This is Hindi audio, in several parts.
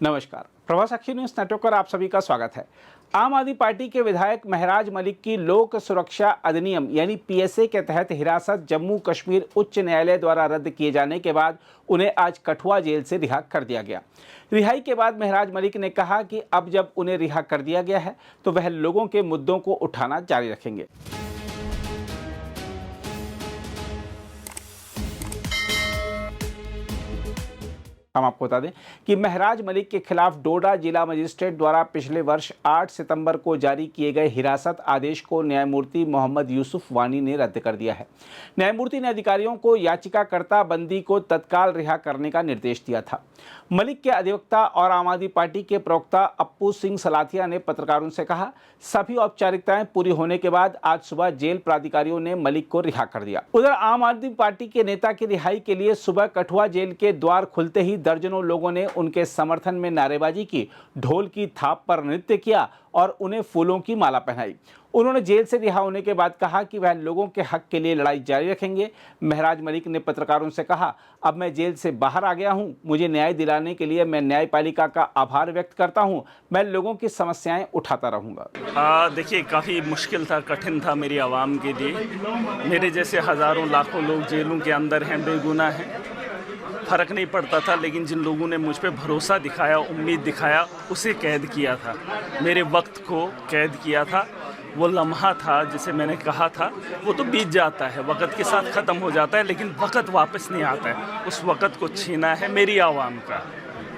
नमस्कार, प्रभात साक्षी न्यूज नेटवर्क पर आप सभी का स्वागत है। आम आदमी पार्टी के विधायक महराज मलिक की लोक सुरक्षा अधिनियम यानी पीएसए के तहत हिरासत जम्मू कश्मीर उच्च न्यायालय द्वारा रद्द किए जाने के बाद उन्हें आज कठुआ जेल से रिहा कर दिया गया। रिहाई के बाद महराज मलिक ने कहा कि अब जब उन्हें रिहा कर दिया गया है तो वह लोगों के मुद्दों को उठाना जारी रखेंगे। हम आपको बता दें कि महराज मलिक के खिलाफ डोडा जिला मजिस्ट्रेट द्वारा पिछले वर्ष 8 सितंबर को जारी किए गए हिरासत आदेश को न्यायमूर्ति मोहम्मद यूसुफ वानी ने रद्द कर दिया है। न्यायमूर्ति ने अधिकारियों को याचिकाकर्ता बंदी को तत्काल रिहा करने का निर्देश दिया था। मलिक के अधिवक्ता और आम आदमी पार्टी के प्रवक्ता अप्पू सिंह सलाथिया ने पत्रकारों से कहा, सभी औपचारिकताएं पूरी होने के बाद आज सुबह जेल प्राधिकारियों ने मलिक को रिहा कर दिया। उधर आम आदमी पार्टी के नेता की रिहाई के लिए सुबह कठुआ जेल के द्वार खुलते ही दर्जनों लोगों ने उनके समर्थन में नारेबाजी की, ढोल की थाप पर नृत्य किया और उन्हें फूलों की माला पहनाई। उन्होंने जेल से रिहा होने के बाद कहा कि वह लोगों के हक के लिए लड़ाई जारी रखेंगे। महराज मलिक ने पत्रकारों से कहा, अब मैं जेल से बाहर आ गया हूं, मुझे न्याय दिलाने के लिए मैं न्यायपालिका का आभार व्यक्त करता हूं, मैं लोगों की समस्याएं उठाता रहूंगा। देखिए, काफ़ी मुश्किल था, कठिन था मेरी आवाम के लिए। मेरे जैसे हज़ारों लाखों लोग जेलों के अंदर हैं, बेगुनाह हैं, फ़र्क नहीं पड़ता था, लेकिन जिन लोगों ने मुझ पे भरोसा दिखाया, उम्मीद दिखाया, उसे कैद किया था, मेरे वक्त को कैद किया था। वो लम्हा था जिसे मैंने कहा था, वो तो बीत जाता है, वक़्त के साथ ख़त्म हो जाता है, लेकिन वक़्त वापस नहीं आता है। उस वक़्त को छीना है मेरी आवाम का।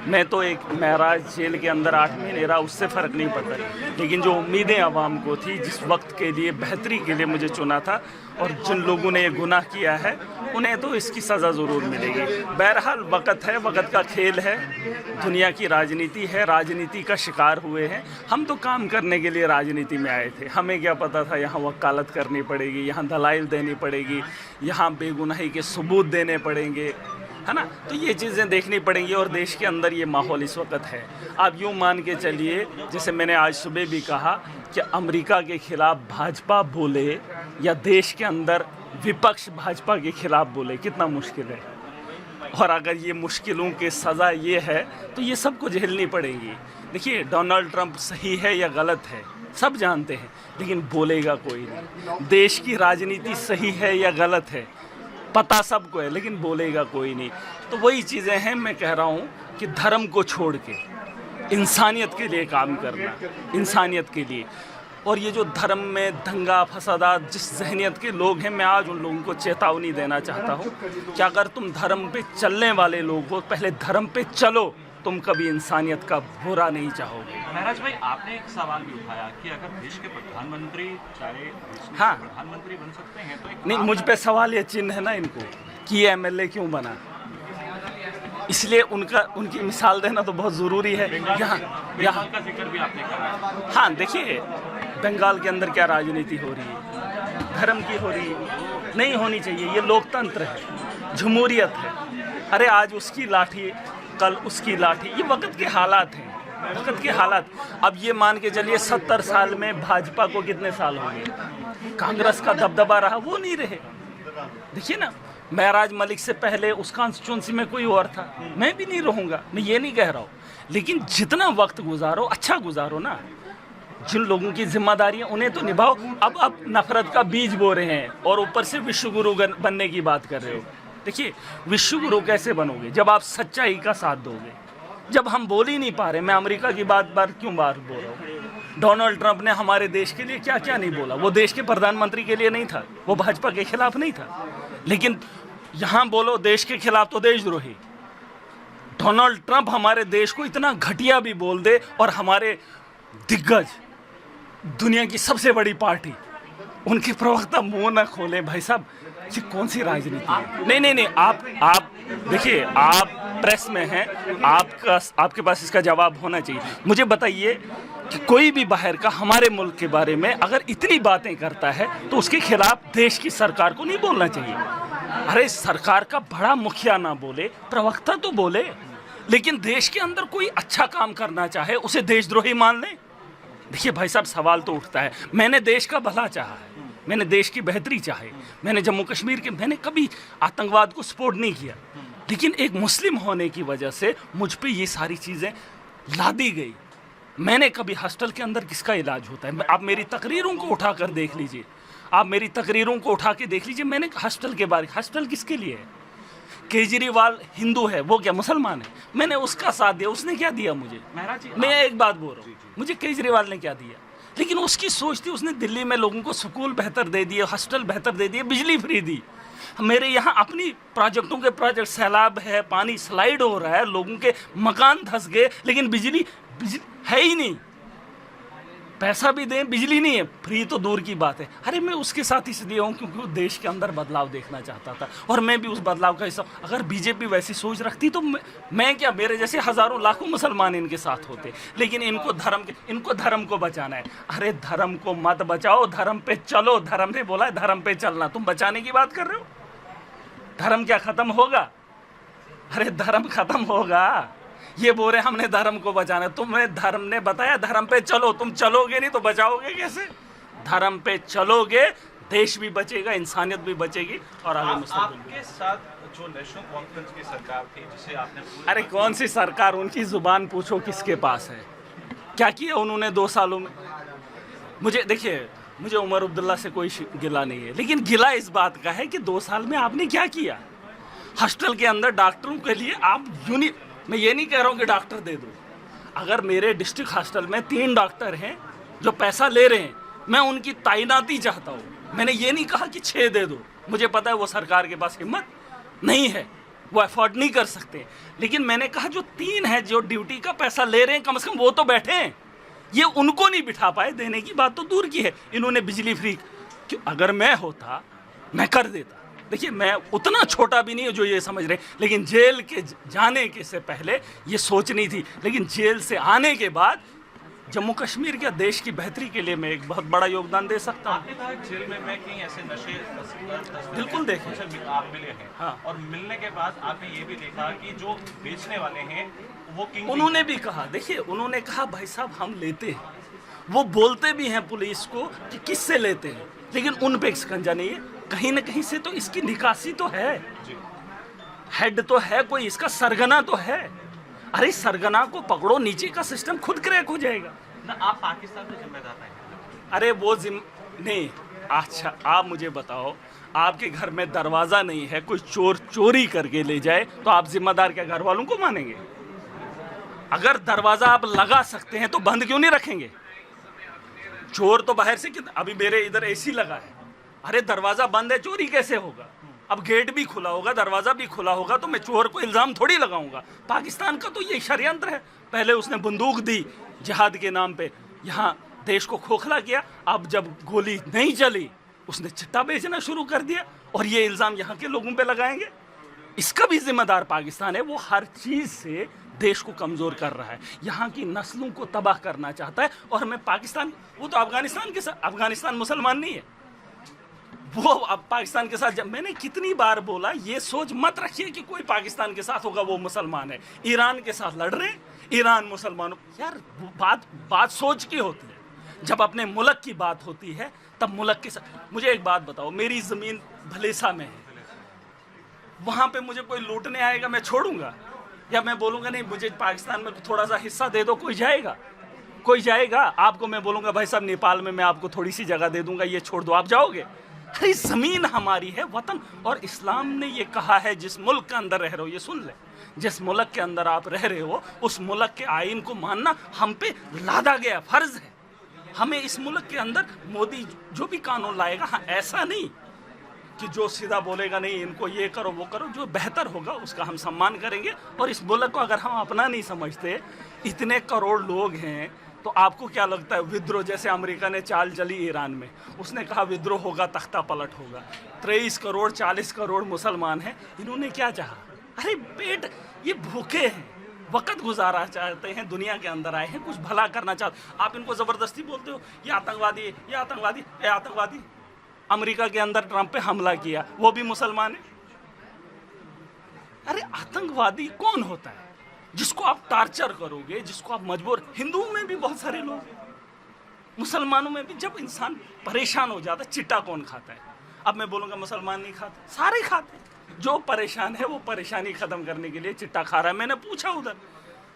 मैं तो एक महराज जेल के अंदर 8 महीने रहा, उससे फ़र्क नहीं पड़ता, लेकिन जो उम्मीदें आवाम को थी, जिस वक्त के लिए बेहतरी के लिए मुझे चुना था, और जिन लोगों ने ये गुनाह किया है उन्हें तो इसकी सज़ा ज़रूर मिलेगी। बहरहाल वक़्त है, वक़्त का खेल है, दुनिया की राजनीति है, राजनीति का शिकार हुए हैं। हम तो काम करने के लिए राजनीति में आए थे, हमें क्या पता था यहाँ वकालत करनी पड़ेगी, यहाँ दलाइल देनी पड़ेगी, यहाँ बेगुनाही के सबूत देने पड़ेंगे, है ना। तो ये चीज़ें देखनी पड़ेंगी, और देश के अंदर ये माहौल इस वक्त है। आप यूँ मान के चलिए, जैसे मैंने आज सुबह भी कहा कि अमेरिका के खिलाफ भाजपा बोले या देश के अंदर विपक्ष भाजपा के खिलाफ बोले, कितना मुश्किल है। और अगर ये मुश्किलों की सज़ा ये है तो ये सबको झेलनी पड़ेगी। देखिए, डोनाल्ड ट्रंप सही है या गलत है सब जानते हैं, लेकिन बोलेगा कोई नहीं। देश की राजनीति सही है या गलत है पता सबको है, लेकिन बोलेगा कोई नहीं। तो वही चीज़ें हैं, मैं कह रहा हूँ कि धर्म को छोड़ के इंसानियत के लिए काम करना, इंसानियत के लिए। और ये जो धर्म में दंगा फसादात जिस जहनियत के लोग हैं, मैं आज उन लोगों को चेतावनी देना चाहता हूँ कि अगर तुम धर्म पे चलने वाले लोग हो, पहले धर्म पे चलो, तुम कभी इंसानियत का बुरा नहीं चाहोगे। महराज भाई, आपने एक सवाल भी उठाया कि अगर देश के प्रधानमंत्री चाहे हाँ प्रधानमंत्री बन सकते हैं तो एक नहीं, मुझ पे सवाल ये चिन्ह है ना इनको कि ये एमएलए क्यों बना, इसलिए उनकी मिसाल देना तो बहुत ज़रूरी है। यहाँ का जिक्र भी आपने करा। हाँ, देखिए, बंगाल के अंदर क्या राजनीति हो रही है, धर्म की हो रही है, नहीं होनी चाहिए। ये लोकतंत्र है, जमहूरियत है। अरे आज उसकी लाठी, कल उसकी लाठी, ये वक्त के हालात हैं, वक्त के हालात। अब ये मान के चलिए 70 साल में भाजपा को कितने साल हो गए, कांग्रेस का दबदबा रहा, वो नहीं रहे। देखिए ना, महराज मलिक से पहले उस कॉन्स्टिट्यूंसी में कोई और था, मैं भी नहीं रहूँगा, मैं ये नहीं कह रहा हूँ, लेकिन जितना वक्त गुजारो अच्छा गुजारो ना। जिन लोगों की जिम्मेदारी है उन्हें तो निभाओ। अब नफरत का बीज बो रहे हैं और ऊपर से विश्व गुरु बनने की बात कर रहे हो। देखिए, विश्व गुरु कैसे बनोगे जब आप सच्चाई का साथ दोगे, जब हम बोल ही नहीं पा रहे। मैं अमेरिका की बार क्यों बोल रहा हूँ। डोनाल्ड ट्रंप ने हमारे देश के लिए क्या क्या नहीं बोला। वो देश के प्रधानमंत्री के लिए नहीं था, वो भाजपा के खिलाफ नहीं था, लेकिन यहाँ बोलो देश के खिलाफ तो देशद्रोही। डोनाल्ड ट्रंप हमारे देश को इतना घटिया भी बोल दे और हमारे दिग्गज, दुनिया की सबसे बड़ी पार्टी, उनके प्रवक्ता मुंह न खोले, भाई साहब ये कौन सी राजनीति है। नहीं, आप देखिए, आप प्रेस में हैं, आपके पास इसका जवाब होना चाहिए। मुझे बताइए कि कोई भी बाहर का हमारे मुल्क के बारे में अगर इतनी बातें करता है तो उसके खिलाफ देश की सरकार को नहीं बोलना चाहिए। अरे सरकार का बड़ा मुखिया ना बोले, प्रवक्ता तो बोले, लेकिन देश के अंदर कोई अच्छा काम करना चाहे उसे देशद्रोही मान ले। देखिए भाई साहब, सवाल तो उठता है। मैंने देश का भला चाहा है, मैंने देश की बेहतरी चाहे, मैंने जम्मू कश्मीर के, मैंने कभी आतंकवाद को सपोर्ट नहीं किया, लेकिन एक मुस्लिम होने की वजह से मुझ पे ये सारी चीज़ें ला दी गई। मैंने कभी हॉस्टल के अंदर किसका इलाज होता है? आप मेरी तकरीरों को उठा कर देख लीजिए, आप मेरी तकरीरों को उठा के देख लीजिए। मैंने हॉस्टल के बारे, हॉस्टल किसके लिए है? केजरीवाल हिंदू है, वो क्या मुसलमान है? मैंने उसका साथ दिया, उसने क्या दिया मुझे? महाराज जी, मैं एक बात बोल रहा हूँ, मुझे केजरीवाल ने क्या दिया? लेकिन उसकी सोच थी, उसने दिल्ली में लोगों को स्कूल बेहतर दे दिए, हॉस्टल बेहतर दे दिए, बिजली फ्री दी। मेरे यहाँ अपनी प्रोजेक्टों के प्रोजेक्ट, सैलाब है, पानी स्लाइड हो रहा है, लोगों के मकान धंस गए, लेकिन बिजली है ही नहीं। पैसा भी दें, बिजली नहीं है, फ्री तो दूर की बात है। अरे मैं उसके साथ इसलिए हूँ क्योंकि वो देश के अंदर बदलाव देखना चाहता था, और मैं भी उस बदलाव का हिस्सा। अगर बीजेपी वैसी सोच रखती तो मैं क्या, मेरे जैसे हजारों लाखों मुसलमान इनके साथ होते। लेकिन इनको धर्म को बचाना है। अरे धर्म को मत बचाओ, धर्म पे चलो। धर्म ने बोला है धर्म पे चलना, तुम बचाने की बात कर रहे हो? धर्म क्या खत्म होगा? अरे धर्म खत्म होगा। ये बोल रहे हमने धर्म को बचाना है। तुम्हें धर्म ने बताया धर्म पे चलो, तुम चलोगे नहीं तो बचाओगे कैसे? धर्म पे चलोगे, देश भी बचेगा, इंसानियत भी बचेगी, और आगे मुस्तकबिल भी। आपके साथ जो नेशनल कॉन्फ्रेंस की सरकार थी, जिसे आपने अरे कौन सी सरकार? उनकी जुबान पूछो किसके पास है? क्या किया उन्होंने 2 सालों में? मुझे देखिए, मुझे उमर अब्दुल्ला से कोई गिला नहीं है, लेकिन गिला इस बात का है कि 2 साल में आपने क्या किया? हॉस्टल के अंदर डॉक्टरों के लिए आप मैं ये नहीं कह रहा हूँ कि डॉक्टर दे दो। अगर मेरे डिस्ट्रिक्ट हॉस्टल में 3 डॉक्टर हैं जो पैसा ले रहे हैं, मैं उनकी तैनाती चाहता हूँ। मैंने ये नहीं कहा कि 6 दे दो। मुझे पता है वो सरकार के पास हिम्मत नहीं है, वो अफोर्ड नहीं कर सकते। लेकिन मैंने कहा जो 3 हैं जो ड्यूटी का पैसा ले रहे हैं, कम से कम वो तो बैठे हैं। ये उनको नहीं बिठा पाए, देने की बात तो दूर की है। इन्होंने बिजली फ्री, क्यों? अगर मैं होता मैं कर देता। देखिए, मैं उतना छोटा भी नहीं हूँ जो ये समझ रहे, लेकिन जेल के जाने के से पहले ये सोचनी थी। लेकिन जेल से आने के बाद जम्मू कश्मीर के देश की बेहतरी के लिए मैं एक बहुत बड़ा योगदान दे सकता हूँ। आपने कहा जेल में मैं कहीं ऐसे नशे बिल्कुल देखे। आप मिले हैं, हाँ। और मिलने के बाद आपने ये भी देखा कि जो बेचने वाले हैं वो किंग, उन्होंने भी कहा, देखिए उन्होंने कहा भाई साहब हम लेते हैं, वो बोलते भी हैं पुलिस को कि किससे लेते हैं, लेकिन उन पे शिकंजा नहीं है। कहीं ना कहीं से तो इसकी निकासी तो है, हेड तो है कोई, इसका सरगना तो है। अरे सरगना को पकड़ो, नीचे का सिस्टम खुद क्रैक हो जाएगा ना। आप पाकिस्तान में जिम्मेदार हैं? अरे वो नहीं। अच्छा आप मुझे बताओ, आपके घर में दरवाजा नहीं है, कोई चोर चोरी करके ले जाए तो आप जिम्मेदार क्या घर वालों को मानेंगे? अगर दरवाजा आप लगा सकते हैं तो बंद क्यों नहीं रखेंगे? चोर तो बाहर से, अभी मेरे इधर एसी लगा है, अरे दरवाजा बंद है, चोरी कैसे होगा? अब गेट भी खुला होगा, दरवाजा भी खुला होगा, तो मैं चोर को इल्जाम थोड़ी लगाऊंगा। पाकिस्तान का तो ये षड्यंत्र है। पहले उसने बंदूक दी जिहाद के नाम पे, यहाँ देश को खोखला किया। अब जब गोली नहीं चली, उसने चिट्टा बेचना शुरू कर दिया, और ये इल्जाम यहाँ के लोगों पे लगाएंगे। इसका भी जिम्मेदार पाकिस्तान है। वो हर चीज से देश को कमजोर कर रहा है, यहाँ की नस्लों को तबाह करना चाहता है। और मैं पाकिस्तान, वो तो अफगानिस्तान के साथ, अफगानिस्तान मुसलमान नहीं है, वो अब पाकिस्तान के साथ। जब मैंने कितनी बार बोला, ये सोच मत रखिए कि कोई पाकिस्तान के साथ होगा वो मुसलमान है। ईरान के साथ लड़ रहे हैं, ईरान मुसलमानों, यार बात सोच की होती है। जब अपने मुल्क की बात होती है तब मुल्क के साथ। मुझे एक बात बताओ, मेरी जमीन भलेसा में है, वहां पे मुझे कोई लूटने आएगा, मैं छोड़ूंगा? या मैं बोलूंगा नहीं मुझे पाकिस्तान में थोड़ा सा हिस्सा दे दो, कोई जाएगा? कोई जाएगा? आपको मैं बोलूंगा भाई साहब नेपाल में मैं आपको थोड़ी सी जगह दे दूंगा, ये छोड़ दो, आप जाओगे? अरे जमीन हमारी है, वतन। और इस्लाम ने ये कहा है, जिस मुल्क के अंदर रह रहे हो, ये सुन ले, जिस मुल्क के अंदर आप रह रहे हो उस मुल्क के आईन को मानना हम पे लादा गया फर्ज है। हमें इस मुल्क के अंदर मोदी जो भी कानून लाएगा, हाँ, ऐसा नहीं कि जो सीधा बोलेगा नहीं इनको ये करो वो करो, जो बेहतर होगा उसका हम सम्मान करेंगे। और इस मुल्क को अगर हम अपना नहीं समझते, इतने करोड़ लोग हैं, तो आपको क्या लगता है विद्रोह, जैसे अमेरिका ने चाल चली ईरान में, उसने कहा विद्रोह होगा, तख्ता पलट होगा। 23 करोड़ 40 करोड़ मुसलमान हैं, इन्होंने क्या चाहा? अरे पेट, ये भूखे हैं, वक्त गुजारा चाहते हैं, दुनिया के अंदर आए हैं, कुछ भला करना चाहते। आप इनको ज़बरदस्ती बोलते हो ये आतंकवादी, ये आतंकवादी, ये आतंकवादी। अमेरिका के अंदर ट्रंप पे हमला किया, वो भी मुसलमान है। अरे आतंकवादी कौन होता है? जिसको आप टार्चर करोगे, जिसको आप मजबूर। हिंदुओं में भी बहुत सारे लोग हैं, मुसलमानों में भी। जब इंसान परेशान हो जाता है, चिट्टा कौन खाता है? अब मैं बोलूँगा मुसलमान नहीं खाते, सारे खाते। जो परेशान है वो परेशानी ख़त्म करने के लिए चिट्टा खा रहा है। मैंने पूछा उधर,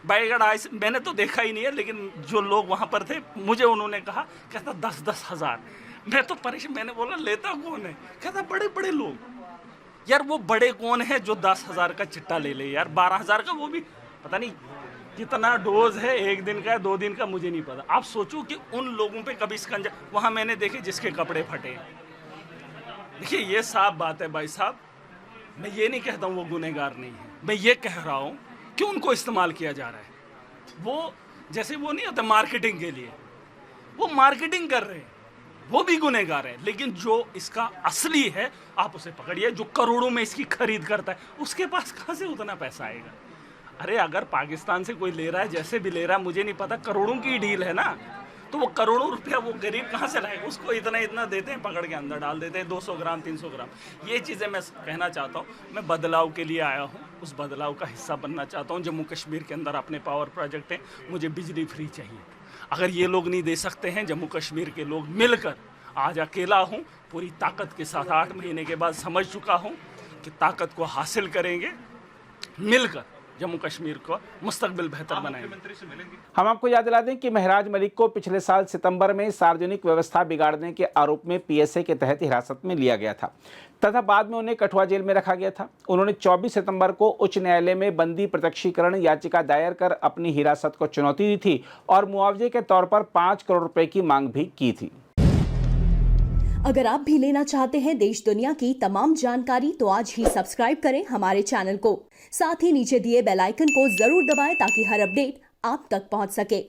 बैगड़ आज मैंने तो देखा ही नहीं है, लेकिन जो लोग वहाँ पर थे मुझे उन्होंने कहा, कहता 10-10 हज़ार। मैं तो परेशान, मैंने बोला लेता कौन है? कहता बड़े बड़े लोग। यार वो बड़े कौन है जो 10,000 का चिट्टा ले ले यार? 12,000 का, वो भी पता नहीं कितना डोज है, 1 दिन का 2 दिन का, मुझे नहीं पता। आप सोचो कि उन लोगों पे कभी स्कंजा, वहाँ मैंने देखे जिसके कपड़े फटे। देखिए ये साफ बात है भाई साहब, मैं ये नहीं कहता हूँ वो गुनहगार नहीं है, मैं ये कह रहा हूँ कि उनको इस्तेमाल किया जा रहा है। वो जैसे वो नहीं होता मार्केटिंग के लिए, वो मार्केटिंग कर रहे हैं, वो भी गुनहगार है। लेकिन जो इसका असली है आप उसे पकड़िए, जो करोड़ों में इसकी खरीद करता है, उसके पास कहाँ से उतना पैसा आएगा? अरे अगर पाकिस्तान से कोई ले रहा है, जैसे भी ले रहा है, मुझे नहीं पता, करोड़ों की डील है ना, तो वो करोड़ों रुपया वो गरीब कहाँ से लाएगा? उसको इतना देते हैं, पकड़ के अंदर डाल देते हैं, 200 ग्राम 300 ग्राम। ये चीज़ें मैं कहना चाहता हूँ, मैं बदलाव के लिए आया हूँ, उस बदलाव का हिस्सा बनना चाहता हूँ। जम्मू कश्मीर के अंदर अपने पावर प्रोजेक्ट हैं, मुझे बिजली फ्री चाहिए। अगर ये लोग नहीं दे सकते हैं, जम्मू कश्मीर के लोग मिलकर, आज अकेला हूँ, पूरी ताकत के साथ 8 महीने के बाद समझ चुका हूँ कि ताकत को हासिल करेंगे, मिलकर जम्मू कश्मीर को मुस्तकबिल बेहतर बनाएंगे। हम आपको याद दिला दें कि महराज मलिक को पिछले साल सितंबर में सार्वजनिक व्यवस्था बिगाड़ने के आरोप में पीएसए के तहत हिरासत में लिया गया था तथा बाद में उन्हें कठुआ जेल में रखा गया था। उन्होंने 24 सितंबर को उच्च न्यायालय में बंदी प्रत्यक्षीकरण याचिका दायर कर अपनी हिरासत को चुनौती दी थी और मुआवजे के तौर पर 5 करोड़ रुपए की मांग भी की थी। अगर आप भी लेना चाहते हैं देश दुनिया की तमाम जानकारी तो आज ही सब्सक्राइब करें हमारे चैनल को। साथ ही नीचे दिए बेल आइकन को जरूर दबाएं ताकि हर अपडेट आप तक पहुंच सके।